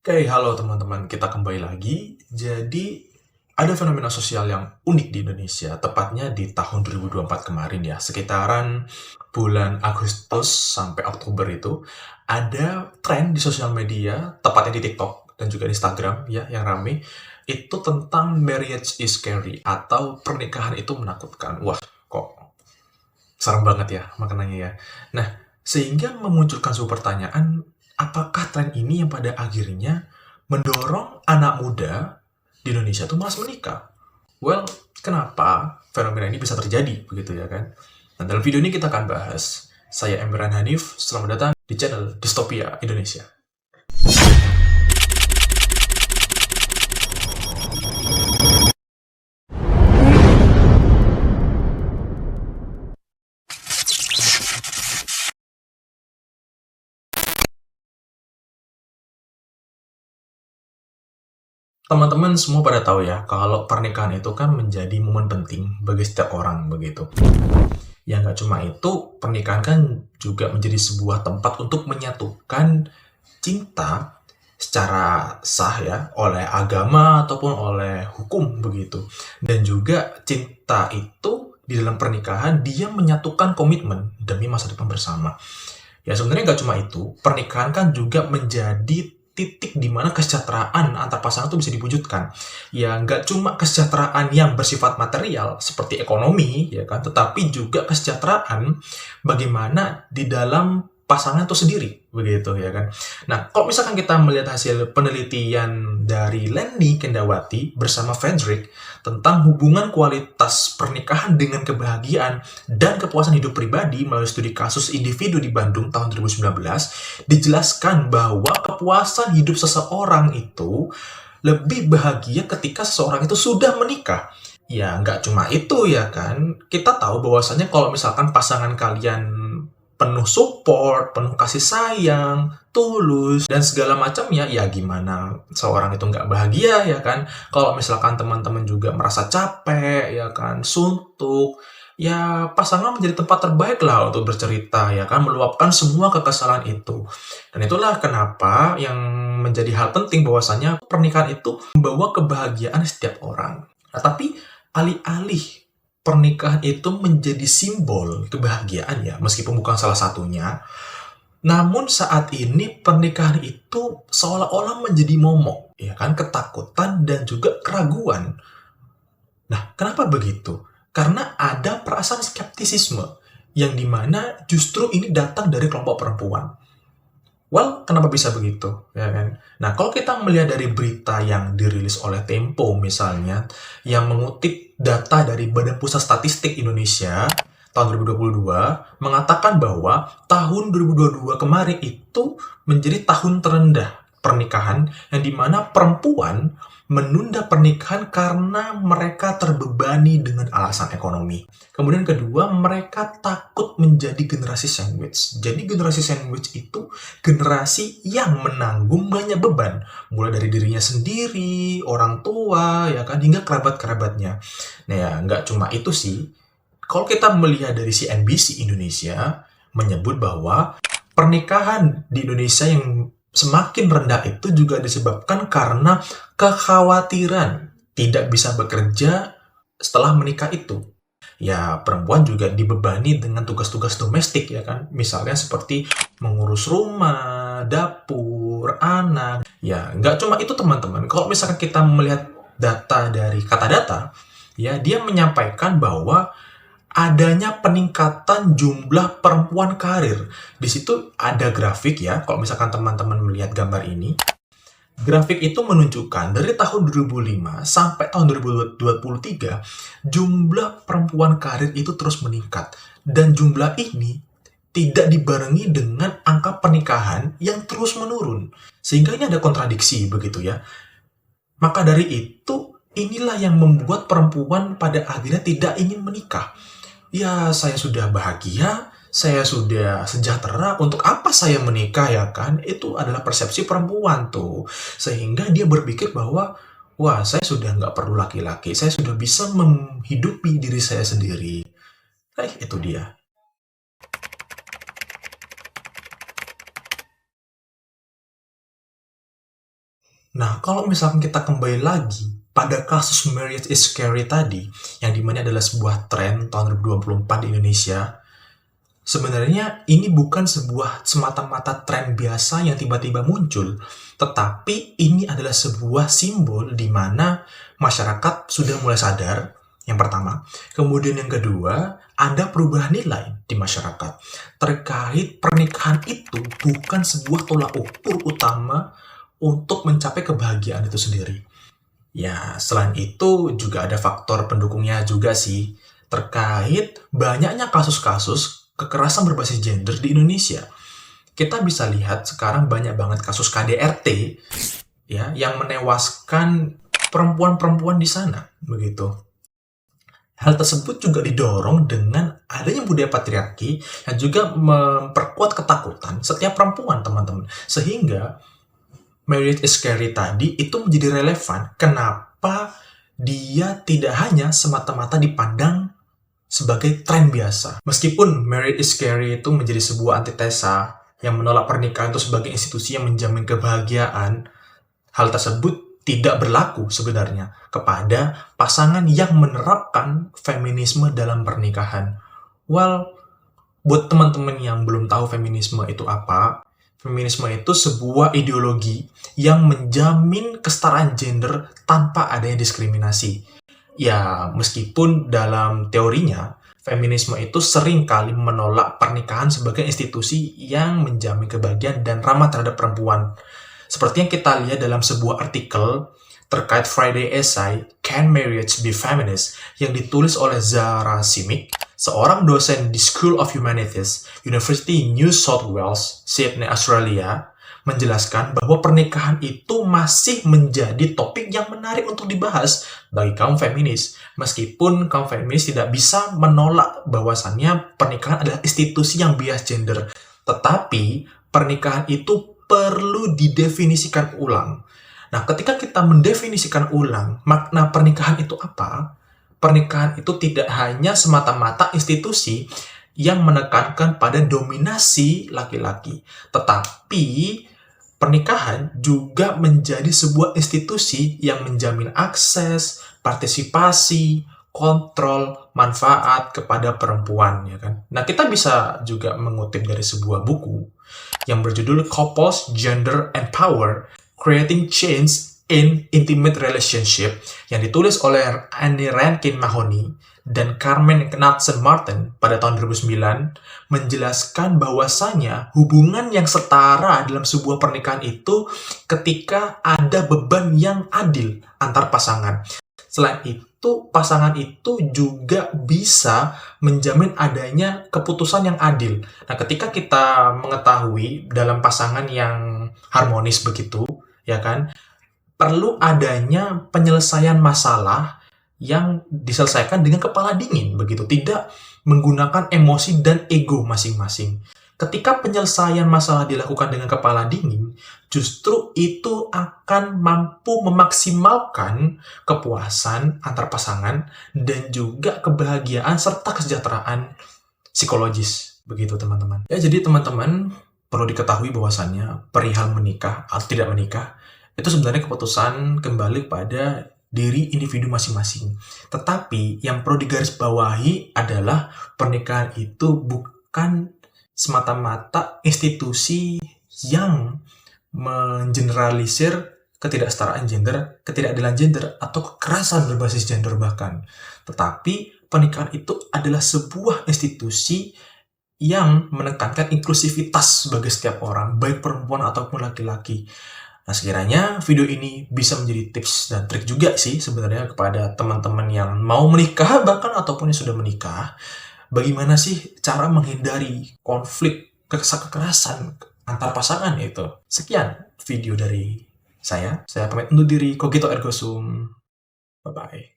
Oke, halo teman-teman, kita kembali lagi. Jadi, ada fenomena sosial yang unik di Indonesia, tepatnya di tahun 2024 kemarin ya, sekitaran bulan Agustus sampai Oktober itu, ada tren di sosial media, tepatnya di TikTok dan juga di Instagram ya, yang rame, itu tentang marriage is scary, atau pernikahan itu menakutkan. Wah, kok serem banget ya maknanya ya. Nah, sehingga memunculkan sebuah pertanyaan, apakah tren ini yang pada akhirnya mendorong anak muda di Indonesia tuh malas menikah? Well, kenapa fenomena ini bisa terjadi begitu ya kan? Nah, dalam video ini kita akan bahas. Saya Emran Hanif, selamat datang di channel Dystopia Indonesia. Teman-teman semua pada tahu ya, kalau pernikahan itu kan menjadi momen penting bagi setiap orang begitu. Ya nggak cuma itu, pernikahan kan juga menjadi sebuah tempat untuk menyatukan cinta secara sah ya, oleh agama ataupun oleh hukum begitu. Dan juga cinta itu di dalam pernikahan dia menyatukan komitmen demi masa depan bersama. Ya sebenarnya nggak cuma itu, pernikahan kan juga menjadi titik di mana kesejahteraan antar pasangan itu bisa diwujudkan. Ya nggak cuma kesejahteraan yang bersifat material seperti ekonomi, ya kan, tetapi juga kesejahteraan bagaimana di dalam pasangan itu sendiri, begitu ya kan. Nah, kalau misalkan kita melihat hasil penelitian dari Lenny Kendawati bersama Frederick tentang hubungan kualitas pernikahan dengan kebahagiaan dan kepuasan hidup pribadi melalui studi kasus individu di Bandung tahun 2019, dijelaskan bahwa kepuasan hidup seseorang itu lebih bahagia ketika seseorang itu sudah menikah. Ya, nggak cuma itu ya kan. Kita tahu bahwasanya kalau misalkan pasangan kalian penuh support, penuh kasih sayang, tulus, dan segala macamnya, ya gimana seorang itu nggak bahagia ya kan. Kalau misalkan teman-teman juga merasa capek ya kan, suntuk, ya pasangan menjadi tempat terbaik lah untuk bercerita ya kan, meluapkan semua kekesalan itu. Dan itulah kenapa yang menjadi hal penting bahwasanya pernikahan itu membawa kebahagiaan setiap orang. Nah, tapi alih-alih pernikahan itu menjadi simbol kebahagiaan ya, meskipun bukan salah satunya, namun saat ini pernikahan itu seolah-olah menjadi momok, ya kan, ketakutan dan juga keraguan. Nah, kenapa begitu? Karena ada perasaan skeptisisme yang dimana justru ini datang dari kelompok perempuan. Well, kenapa bisa begitu? Ya kan? Nah, kalau kita melihat dari berita yang dirilis oleh Tempo misalnya, yang mengutip data dari Badan Pusat Statistik Indonesia tahun 2022, mengatakan bahwa tahun 2022 kemarin itu menjadi tahun terendah pernikahan, yang dimana perempuan menunda pernikahan karena mereka terbebani dengan alasan ekonomi. Kemudian kedua, mereka takut menjadi generasi sandwich. Jadi generasi sandwich itu generasi yang menanggung banyak beban, mulai dari dirinya sendiri, orang tua, ya kan, hingga kerabat-kerabatnya. Nah ya, nggak cuma itu sih. Kalau kita melihat dari CNBC Indonesia, menyebut bahwa pernikahan di Indonesia yang semakin rendah itu juga disebabkan karena kekhawatiran tidak bisa bekerja setelah menikah itu. Ya, perempuan juga dibebani dengan tugas-tugas domestik ya kan. Misalnya seperti mengurus rumah, dapur, anak. Ya, nggak cuma itu teman-teman. Kalau misalkan kita melihat data dari Kata Data, ya dia menyampaikan bahwa adanya peningkatan jumlah perempuan karir. Di situ ada grafik ya, kalau misalkan teman-teman melihat gambar ini. Grafik itu menunjukkan dari tahun 2005 sampai tahun 2023, jumlah perempuan karir itu terus meningkat. Dan jumlah ini tidak dibarengi dengan angka pernikahan yang terus menurun. Sehingga ini ada kontradiksi begitu ya. Maka dari itu, inilah yang membuat perempuan pada akhirnya tidak ingin menikah. Ya, saya sudah bahagia, saya sudah sejahtera, untuk apa saya menikah ya kan? Itu adalah persepsi perempuan tuh. Sehingga dia berpikir bahwa, wah saya sudah nggak perlu laki-laki, saya sudah bisa menghidupi diri saya sendiri. Itu dia. Nah, kalau misalkan kita kembali lagi pada kasus Marriage is Scary tadi, yang dimana adalah sebuah tren tahun 2024 di Indonesia, sebenarnya ini bukan sebuah semata-mata tren biasa yang tiba-tiba muncul, tetapi ini adalah sebuah simbol di mana masyarakat sudah mulai sadar, yang pertama. Kemudian yang kedua, ada perubahan nilai di masyarakat terkait pernikahan itu bukan sebuah tolak ukur utama untuk mencapai kebahagiaan itu sendiri. Ya, selain itu juga ada faktor pendukungnya juga sih, terkait banyaknya kasus-kasus kekerasan berbasis gender di Indonesia. Kita bisa lihat sekarang banyak banget kasus KDRT ya yang menewaskan perempuan-perempuan di sana, begitu. Hal tersebut juga didorong dengan adanya budaya patriarki yang juga memperkuat ketakutan setiap perempuan, teman-teman. Sehingga Marriage is Scary tadi itu menjadi relevan. Kenapa dia tidak hanya semata-mata dipandang sebagai tren biasa. Meskipun Marriage is Scary itu menjadi sebuah antitesa yang menolak pernikahan itu sebagai institusi yang menjamin kebahagiaan, hal tersebut tidak berlaku sebenarnya kepada pasangan yang menerapkan feminisme dalam pernikahan. Well, buat teman-teman yang belum tahu feminisme itu apa, feminisme itu sebuah ideologi yang menjamin kesetaraan gender tanpa adanya diskriminasi. Ya, meskipun dalam teorinya, feminisme itu sering kali menolak pernikahan sebagai institusi yang menjamin kebahagiaan dan ramah terhadap perempuan. Seperti yang kita lihat dalam sebuah artikel terkait Friday Essay, Can Marriage Be Feminist? Yang ditulis oleh Zara Simic, seorang dosen di School of Humanities, University New South Wales, Sydney, Australia, menjelaskan bahwa pernikahan itu masih menjadi topik yang menarik untuk dibahas bagi kaum feminis. Meskipun kaum feminis tidak bisa menolak bahwasannya pernikahan adalah institusi yang bias gender. Tetapi pernikahan itu perlu didefinisikan ulang. Nah, ketika kita mendefinisikan ulang makna pernikahan itu apa, pernikahan itu tidak hanya semata-mata institusi yang menekankan pada dominasi laki-laki, tetapi pernikahan juga menjadi sebuah institusi yang menjamin akses, partisipasi, kontrol, manfaat kepada perempuan, ya kan? Nah, kita bisa juga mengutip dari sebuah buku yang berjudul Couples, Gender, and Power, Creating Change in Intimate Relationship, yang ditulis oleh Annie Rankin Mahoney dan Carmen Knudsen Martin pada tahun 2009, menjelaskan bahwasanya hubungan yang setara dalam sebuah pernikahan itu ketika ada beban yang adil antar pasangan. Selain itu, pasangan itu juga bisa menjamin adanya keputusan yang adil. Nah, ketika kita mengetahui dalam pasangan yang harmonis begitu, ya kan, perlu adanya penyelesaian masalah yang diselesaikan dengan kepala dingin begitu, tidak menggunakan emosi dan ego masing-masing. Ketika penyelesaian masalah dilakukan dengan kepala dingin, justru itu akan mampu memaksimalkan kepuasan antar pasangan dan juga kebahagiaan serta kesejahteraan psikologis. Begitu, teman-teman. Ya, jadi teman-teman perlu diketahui bahwasannya perihal menikah atau tidak menikah itu sebenarnya keputusan kembali pada diri individu masing-masing. Tetapi yang perlu digarisbawahi adalah pernikahan itu bukan semata-mata institusi yang mengeneralisir ketidaksetaraan gender, ketidakadilan gender, atau kekerasan berbasis gender bahkan. Tetapi pernikahan itu adalah sebuah institusi yang menekankan inklusivitas bagi setiap orang, baik perempuan ataupun laki-laki. Nah, sekiranya video ini bisa menjadi tips dan trik juga sih sebenarnya kepada teman-teman yang mau menikah bahkan ataupun yang sudah menikah. Bagaimana sih cara menghindari konflik kekerasan antar pasangan itu? Sekian video dari saya. Saya pamit undur diri. Cogito ergo sum. Bye-bye.